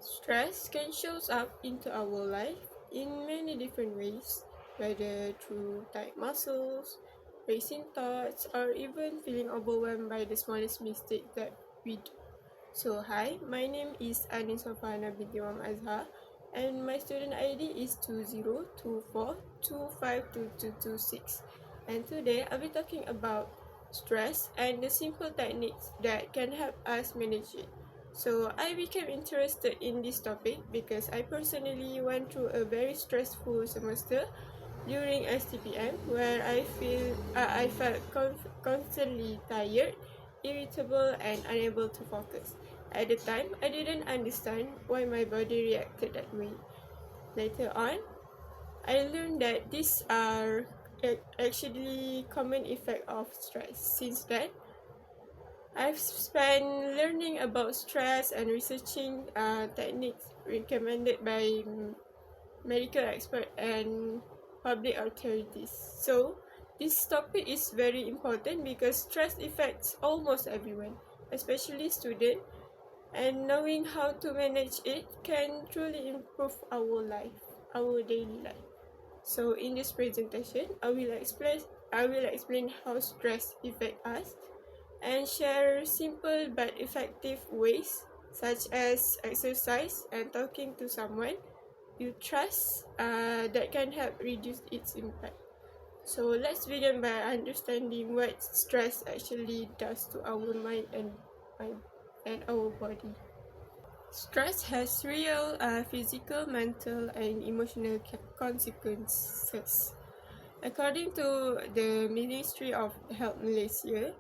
Stress can show up into our life in many different ways, whether through tight muscles, racing thoughts, or even feeling overwhelmed by the smallest mistake that we do. So, hi, my name is Anin Sofana binti Imam Azhar, and my student ID is 2024252226. And today, I'll be talking about stress and the simple techniques that can help us manage it. So, I became interested in this topic because I personally went through a very stressful semester during STPM where I felt constantly tired, irritable, and unable to focus. At the time, I didn't understand why my body reacted that way. Later on, I learned that these are actually common effect of stress. Since then, I've spent learning about stress and researching techniques recommended by medical experts and public authorities. So, this topic is very important because stress affects almost everyone, especially students, and knowing how to manage it can truly improve our daily life. So, in this presentation, I will explain how stress affects us and share simple but effective ways such as exercise and talking to someone you trust that can help reduce its impact. So let's begin by understanding what stress actually does to our mind and our body. Stress has real physical, mental, and emotional consequences. According to the Ministry of Health Malaysia,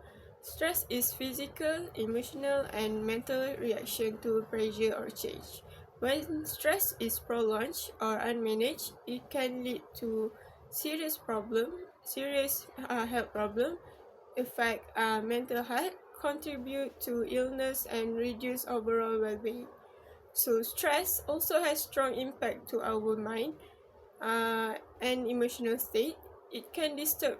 stress is physical, emotional, and mental reaction to pressure or change. When stress is prolonged or unmanaged, it can lead to serious health problem, affect mental health, contribute to illness, and reduce overall well-being. So stress also has strong impact to our mind and emotional state. It can disturb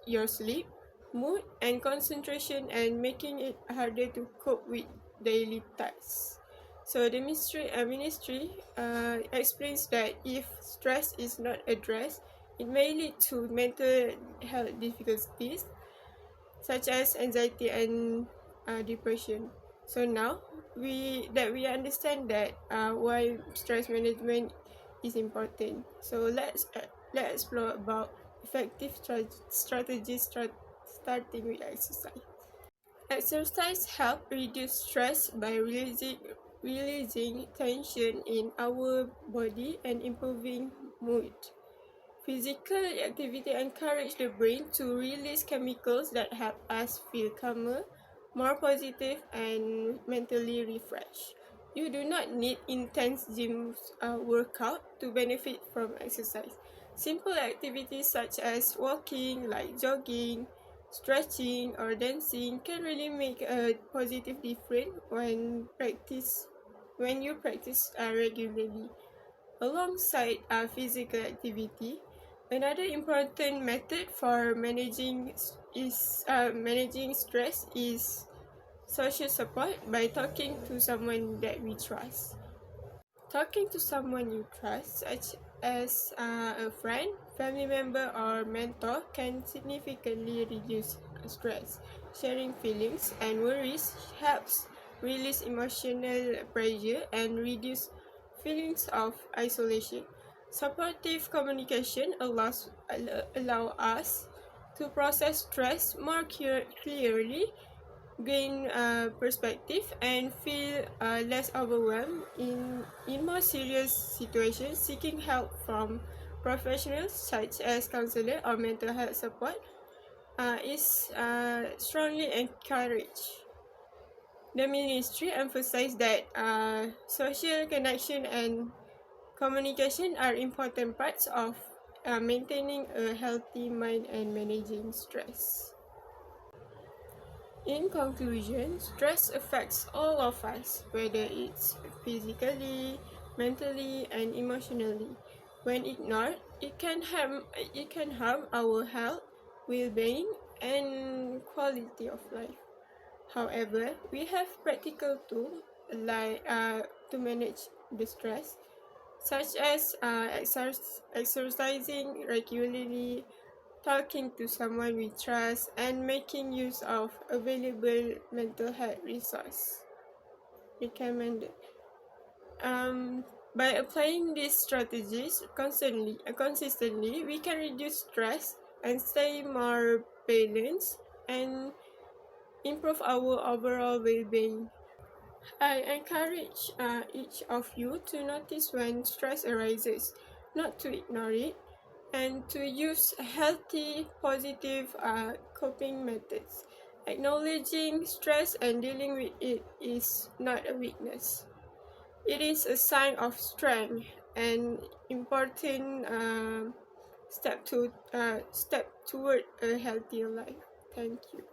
your sleep, mood, and concentration, and making it harder to cope with daily tasks. So the ministry explains that if stress is not addressed, it may lead to mental health difficulties such as anxiety and depression. So now we understand that why stress management is important. So let's explore about effective strategies starting with exercise. Exercise help reduce stress by releasing tension in our body and improving mood. Physical activity encourages the brain to release chemicals that help us feel calmer, more positive, and mentally refreshed. You do not need intense gym workout to benefit from exercise. Simple activities such as walking, like jogging, stretching, or dancing can really make a positive difference when you practice regularly. Alongside physical activity, another important method for managing stress is social support by talking to someone that we trust. Talking to someone you trust, such as a friend, family member, or mentor, can significantly reduce stress. Sharing feelings and worries helps release emotional pressure and reduce feelings of isolation. Supportive communication allow us to process stress more clearly, gain perspective, and feel less overwhelmed. In more serious situations, seeking help from professionals such as counselor or mental health support is strongly encouraged. The ministry emphasized that social connection and communication are important parts of maintaining a healthy mind and managing stress. In conclusion, stress affects all of us, whether it's physically, mentally, and emotionally. When ignored, it can harm our health, well-being, and quality of life. However, we have practical tools like to the stress, such as exercising regularly, talking to someone we trust, and making use of available mental health resources. Recommended. By applying these strategies consistently, we can reduce stress and stay more balanced and improve our overall well-being. I encourage each of you to notice when stress arises, not to ignore it, and to use healthy, positive coping methods. Acknowledging stress and dealing with it is not a weakness. It is a sign of strength and important step toward a healthier life. Thank you.